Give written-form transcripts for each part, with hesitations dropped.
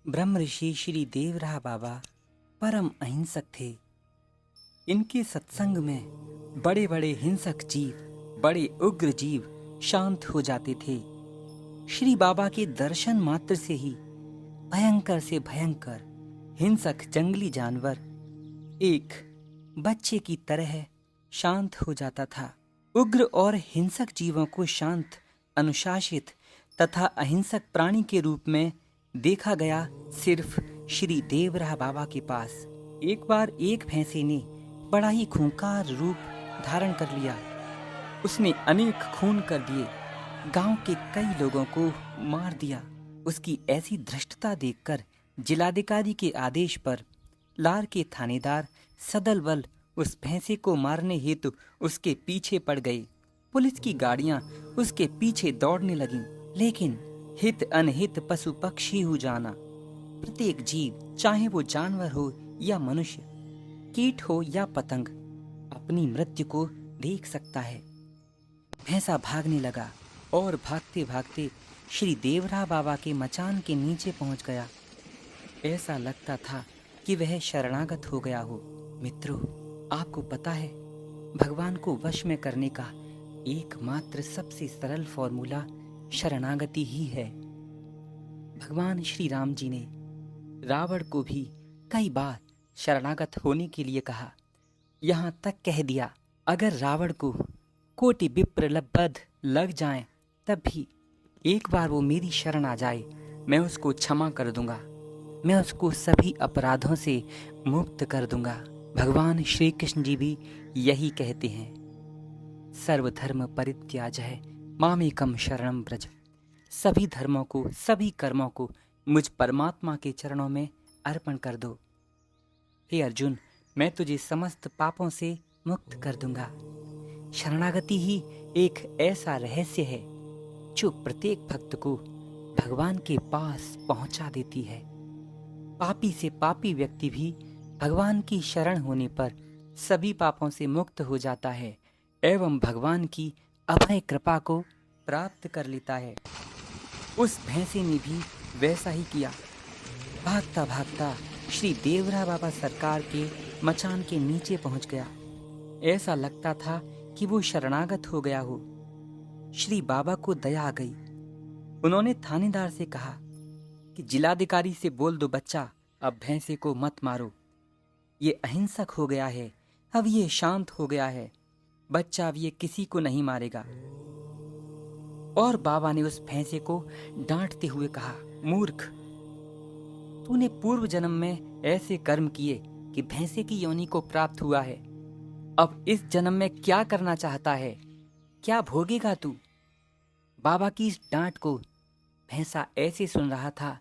ब्रह्म ऋषि श्री देवराह बाबा परम अहिंसक थे। इनके सत्संग में बड़े बड़े हिंसक जीव, बड़े उग्र जीव शांत हो जाते थे। श्री बाबा के दर्शन मात्र से ही भयंकर से भयंकर हिंसक जंगली जानवर एक बच्चे की तरह शांत हो जाता था। उग्र और हिंसक जीवों को शांत, अनुशासित तथा अहिंसक प्राणी के रूप में देखा गया सिर्फ श्री देवराह बाबा के पास। एक बार एक भैंसे ने बड़ा ही खूंखार रूप धारण कर लिया। उसने अनेक खून कर दिए, गांव के कई लोगों को मार दिया। उसकी ऐसी धृष्टता देखकर जिलाधिकारी के आदेश पर लार के थानेदार सदल बल उस भैंसे को मारने हेतु उसके पीछे पड़ गए। पुलिस की गाड़ियां उसके पीछे दौड़ने लगीं, लेकिन हित अनहित पशु पक्षी हो जाना, प्रत्येक जीव चाहे वो जानवर हो या मनुष्य, कीट हो या पतंग, अपनी मृत्यु को देख सकता है। भैंसा भागने लगा और भागते भागते श्री देवराह बाबा के मचान के नीचे पहुंच गया। ऐसा लगता था कि वह शरणागत हो गया हो। मित्रों, आपको पता है, भगवान को वश में करने का एकमात्र सबसे सरल फॉर्मूला शरणागति ही है। भगवान श्री राम जी ने रावण को भी कई बार शरणागत होने के लिए कहा। यहाँ तक कह दिया, अगर रावण को कोटि विप्र लब्बध लग जाए तब भी एक बार वो मेरी शरण आ जाए, मैं उसको क्षमा कर दूंगा, मैं उसको सभी अपराधों से मुक्त कर दूंगा। भगवान श्री कृष्ण जी भी यही कहते हैं, सर्वधर्म परित्याजः मामेकम शरणं व्रज। सभी धर्मों को, सभी कर्मों को मुझ परमात्मा के चरणों में अर्पण कर दो। हे अर्जुन, मैं तुझे समस्त पापों से मुक्त कर दूंगा। शरणागति ही एक ऐसा रहस्य है जो प्रत्येक भक्त को भगवान के पास पहुंचा देती है। पापी से पापी व्यक्ति भी भगवान की शरण होने पर सभी पापों से मुक्त हो जाता है एवं भगवान की अभय कृपा को प्राप्त कर लेता है। उस भैंसे ने भी वैसा ही किया। भागता भागता श्री देवराह बाबा सरकार के मचान के नीचे पहुंच गया। ऐसा लगता था कि वो शरणागत हो गया हो। श्री बाबा को दया आ गई। उन्होंने थानेदार से कहा कि जिलाधिकारी से बोल दो, बच्चा अब भैंसे को मत मारो, ये अहिंसक हो गया है, अब ये शांत हो गया है, बच्चा अब ये किसी को नहीं मारेगा। और बाबा ने उस भैंसे को डांटते हुए कहा, मूर्ख, तूने पूर्व जन्म में ऐसे कर्म किए कि भैंसे की योनि को प्राप्त हुआ है। अब इस जन्म में क्या करना चाहता है, क्या भोगेगा तू? बाबा की इस डांट को भैंसा ऐसे सुन रहा था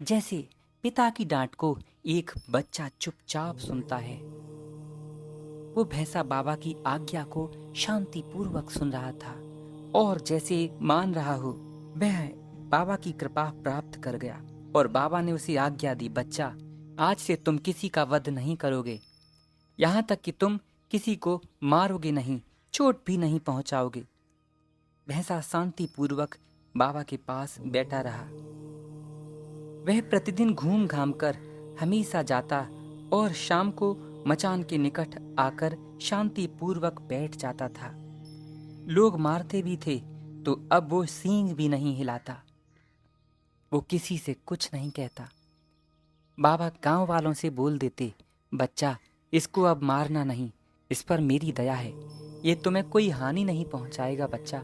जैसे पिता की डांट को एक बच्चा चुपचाप सुनता है। वो भैंसा बाबा की आज्ञा को शांतिपूर्वक सुन रहा था और जैसे मान रहा हो, वह बाबा की कृपा प्राप्त कर गया। और बाबा ने उसे आज्ञा दी, बच्चा आज से तुम किसी का वध नहीं करोगे, यहाँ तक कि तुम किसी को मारोगे नहीं, चोट भी नहीं पहुंचाओगे। भैंसा शांतिपूर्वक बाबा के पास बैठा रहा। वह प्रतिदिन घूम घाम कर हमेशा जाता और शाम को मचान के निकट आकर शांतिपूर्वक बैठ जाता था। लोग मारते भी थे तो अब वो सींग भी नहीं हिलाता, वो किसी से कुछ नहीं कहता। बाबा गांव वालों से बोल देते, बच्चा इसको अब मारना नहीं, इस पर मेरी दया है, ये तुम्हें कोई हानि नहीं पहुंचाएगा। बच्चा,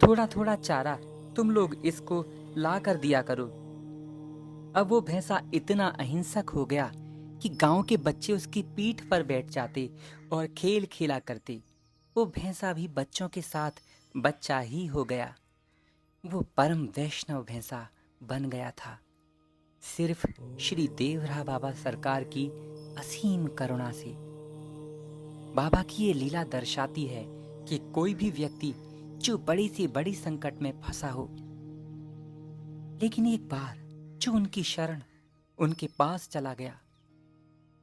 थोड़ा थोड़ा चारा तुम लोग इसको ला कर दिया करो। अब वो भैंसा इतना अहिंसक हो गया कि गांव के बच्चे उसकी पीठ पर बैठ जाते और खेल खेला करते। वो भैंसा भी बच्चों के साथ बच्चा ही हो गया। वो परम वैष्णव भैंसा बन गया था, सिर्फ श्री देवराह बाबा सरकार की असीम करुणा से। बाबा की ये लीला दर्शाती है कि कोई भी व्यक्ति जो बड़ी से बड़ी संकट में फंसा हो, लेकिन एक बार जो उनकी शरण उनके पास चला गया,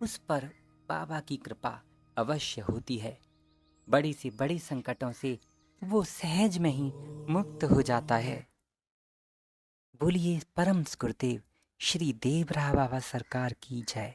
उस पर बाबा की कृपा अवश्य होती है। बड़ी से बड़ी संकटों से वो सहज में ही मुक्त हो जाता है। बोलिए परम गुरुदेव श्री देवरा बाबा सरकार की जय।